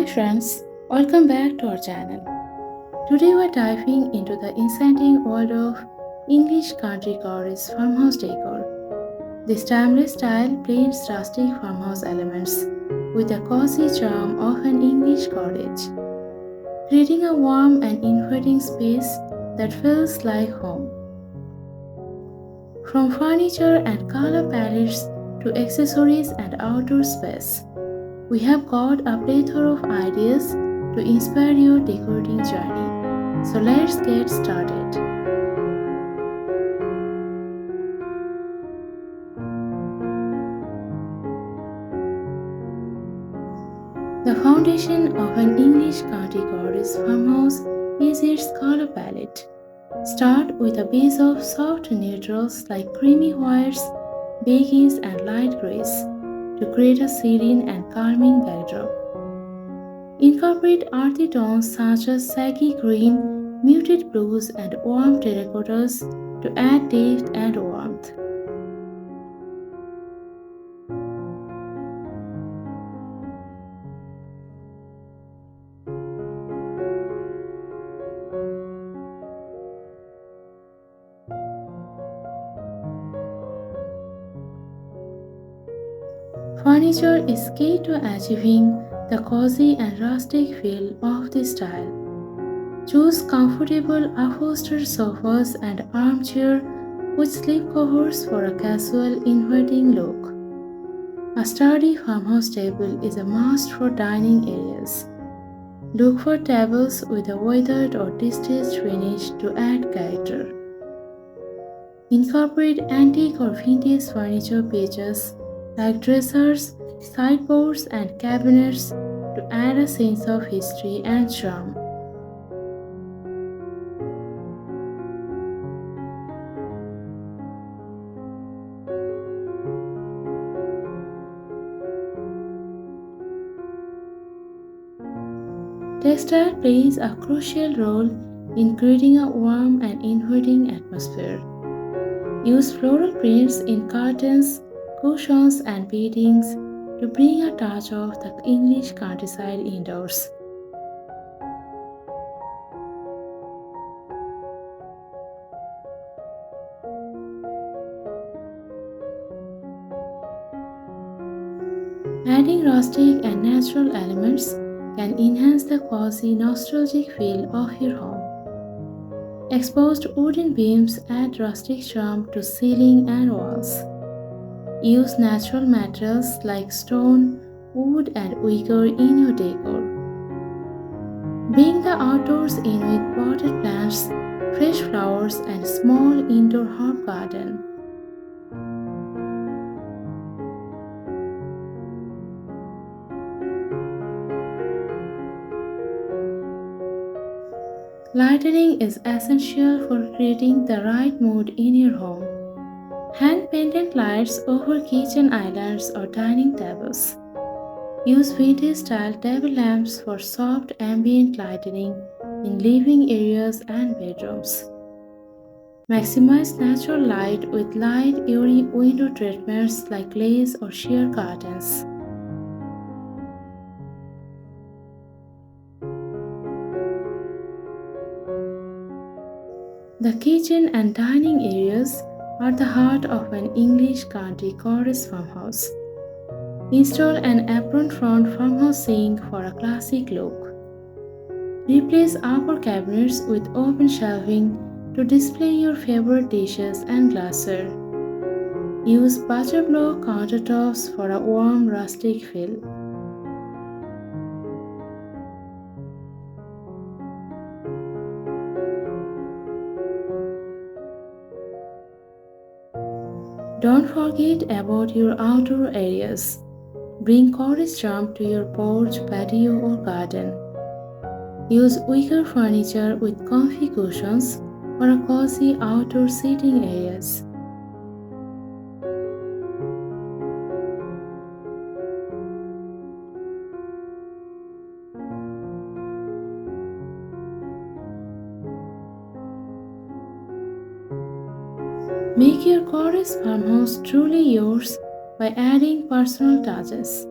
Hi friends, welcome back to our channel. Today we're diving into the enchanting world of English country cottage farmhouse decor. This timeless style blends rustic farmhouse elements with the cozy charm of an English cottage, creating a warm and inviting space that feels like home. From furniture and color palettes to accessories and outdoor space, we have got a plethora of ideas to inspire your decorating journey. So let's get started. The foundation of an English country cottage farmhouse is its color palette. Start with a base of soft neutrals like creamy whites, beiges, and light grays to create a serene and calming backdrop. Incorporate earthy tones such as saggy green, muted blues, and warm terracottas to add depth and warmth. Furniture is key to achieving the cozy and rustic feel of this style. Choose comfortable upholstered sofas and armchair with slipcovers for a casual, inviting look. A sturdy farmhouse table is a must for dining areas. Look for tables with a weathered or distressed finish to add character. Incorporate antique or vintage furniture pieces like dressers, sideboards, and cabinets to add a sense of history and charm. Textile plays a crucial role in creating a warm and inviting atmosphere. Use floral prints in curtains, cushions, and beddings to bring a touch of the English countryside indoors. Adding rustic and natural elements can enhance the cozy, nostalgic feel of your home. Exposed wooden beams add rustic charm to ceiling and walls. Use natural materials like stone, wood, and wicker in your decor. Bring the outdoors in with potted plants, fresh flowers, and small indoor herb garden. Lighting is essential for creating the right mood in your home. Hang pendant lights over kitchen islands or dining tables. Use vintage-style table lamps for soft ambient lighting in living areas and bedrooms. Maximize natural light with light, airy window treatments like glaze or sheer curtains. The kitchen and dining areas are the heart of an English country cottage farmhouse. Install an apron front farmhouse sink for a classic look. Replace upper cabinets with open shelving to display your favorite dishes and glassware. Use butterblock countertops for a warm rustic feel. Don't forget about your outdoor areas. Bring cottage charm to your porch, patio, or garden. Use wicker furniture with comfy cushions for a cozy outdoor seating areas. Make your cottage farmhouse truly yours by adding personal touches.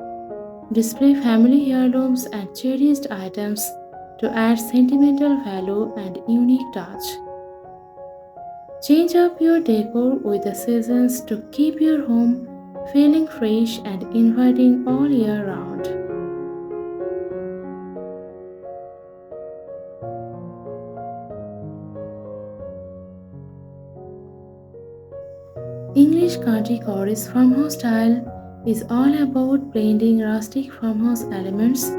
Display family heirlooms and cherished items to add sentimental value and unique touch. Change up your decor with the seasons to keep your home feeling fresh and inviting all year round. English country cottage farmhouse style is all about blending rustic farmhouse elements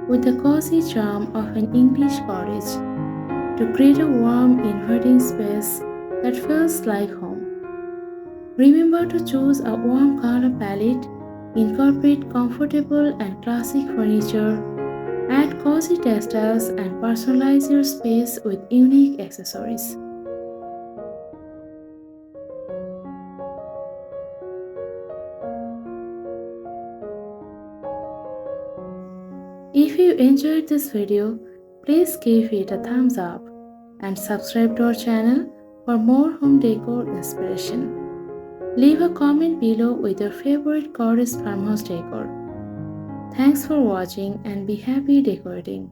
with the cozy charm of an English cottage to create a warm, inviting space that feels like home. Remember to choose a warm color palette, incorporate comfortable and classic furniture, add cozy textiles, and personalize your space with unique accessories. If you enjoyed this video, please give it a thumbs up and subscribe to our channel for more home decor inspiration. Leave a comment below with your favorite cottage farmhouse decor. Thanks for watching and be happy decorating.